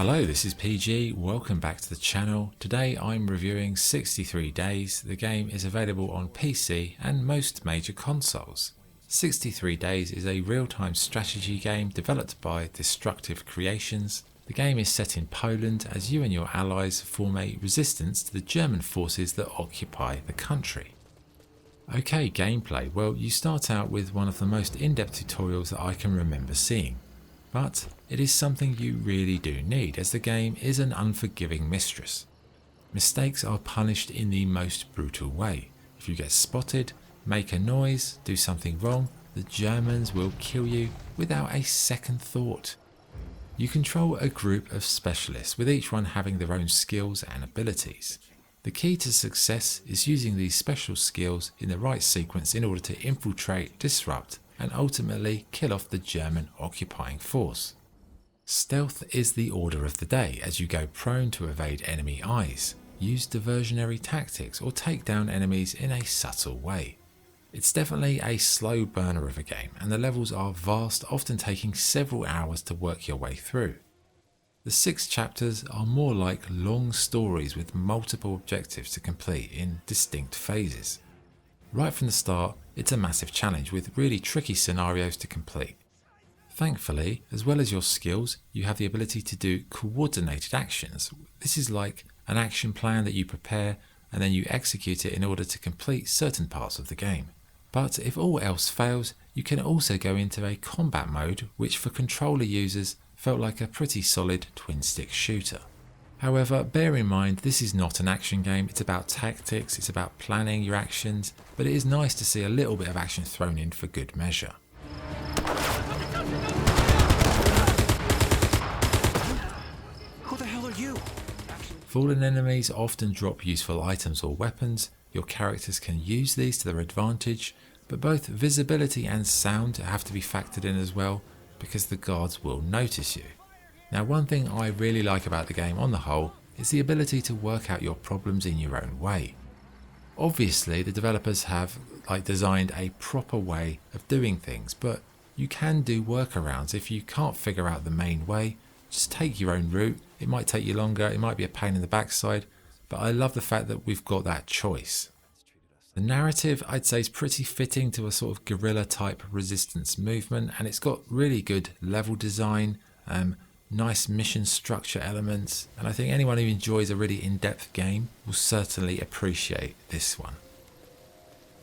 Hello, this is PG, welcome back to the channel. Today I'm reviewing 63 Days. The game is available on PC and most major consoles. 63 Days is a real-time strategy game developed by Destructive Creations. The game is set in Poland as you and your allies form a resistance to the German forces that occupy the country. Okay, gameplay. Well, you start out with one of the most in-depth tutorials that I can remember seeing. But it is something you really do need, as the game is an unforgiving mistress. Mistakes are punished in the most brutal way. If you get spotted, make a noise, do something wrong, the Germans will kill you without a second thought. You control a group of specialists, with each one having their own skills and abilities. The key to success is using these special skills in the right sequence in order to infiltrate, disrupt, and ultimately kill off the German occupying force. Stealth is the order of the day, as you go prone to evade enemy eyes, use diversionary tactics, or take down enemies in a subtle way. It's definitely a slow burner of a game, and the levels are vast, often taking several hours to work your way through. The 6 chapters are more like long stories with multiple objectives to complete in distinct phases. Right from the start, it's a massive challenge with really tricky scenarios to complete. Thankfully, as well as your skills, you have the ability to do coordinated actions. This is like an action plan that you prepare and then you execute it in order to complete certain parts of the game. But if all else fails, you can also go into a combat mode, which for controller users felt like a pretty solid twin-stick shooter. However, bear in mind this is not an action game, it's about tactics, it's about planning your actions, but it is nice to see a little bit of action thrown in for good measure. Who the hell are you? Fallen enemies often drop useful items or weapons. Your characters can use these to their advantage, but both visibility and sound have to be factored in as well, because the guards will notice you. Now, one thing I really like about the game on the whole is the ability to work out your problems in your own way. Obviously, the developers have designed a proper way of doing things, but you can do workarounds. If you can't figure out the main way, just take your own route. It might take you longer, it might be a pain in the backside, but I love the fact that we've got that choice. The narrative, I'd say, is pretty fitting to a sort of guerrilla type resistance movement, and it's got really good level design, nice mission structure elements, and I think anyone who enjoys a really in-depth game will certainly appreciate this one.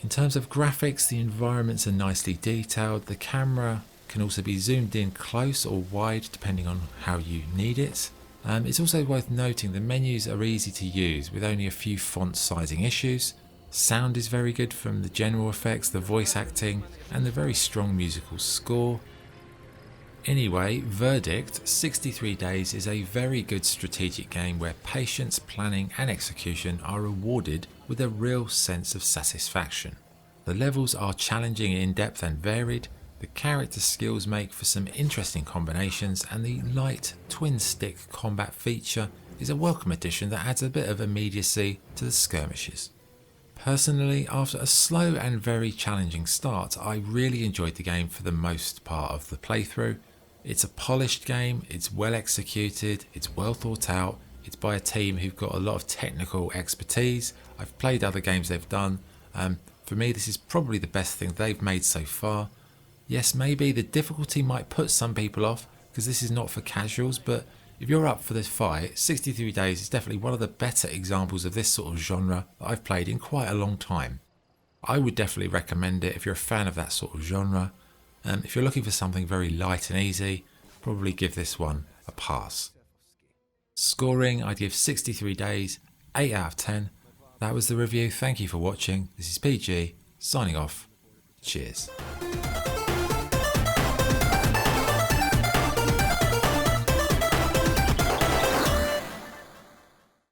In terms of graphics, the environments are nicely detailed. The camera can also be zoomed in close or wide depending on how you need it. It's also worth noting the menus are easy to use with only a few font sizing issues. Sound is very good from the general effects, the voice acting, and the very strong musical score. Anyway, verdict, 63 Days is a very good strategic game where patience, planning and execution are rewarded with a real sense of satisfaction. The levels are challenging, in-depth and varied, the character skills make for some interesting combinations, and the light twin-stick combat feature is a welcome addition that adds a bit of immediacy to the skirmishes. Personally, after a slow and very challenging start, I really enjoyed the game for the most part of the playthrough. It's a polished game, it's well executed, it's well thought out, it's by a team who've got a lot of technical expertise. I've played other games they've done. For me, this is probably the best thing they've made so far. Yes, maybe the difficulty might put some people off because this is not for casuals, but if you're up for this fight, 63 Days is definitely one of the better examples of this sort of genre that I've played in quite a long time. I would definitely recommend it if you're a fan of that sort of genre. If you're looking for something very light and easy, probably give this one a pass. Scoring, I'd give 63 Days 8 out of 10. That was the review. Thank you for watching. This is PG, signing off. Cheers.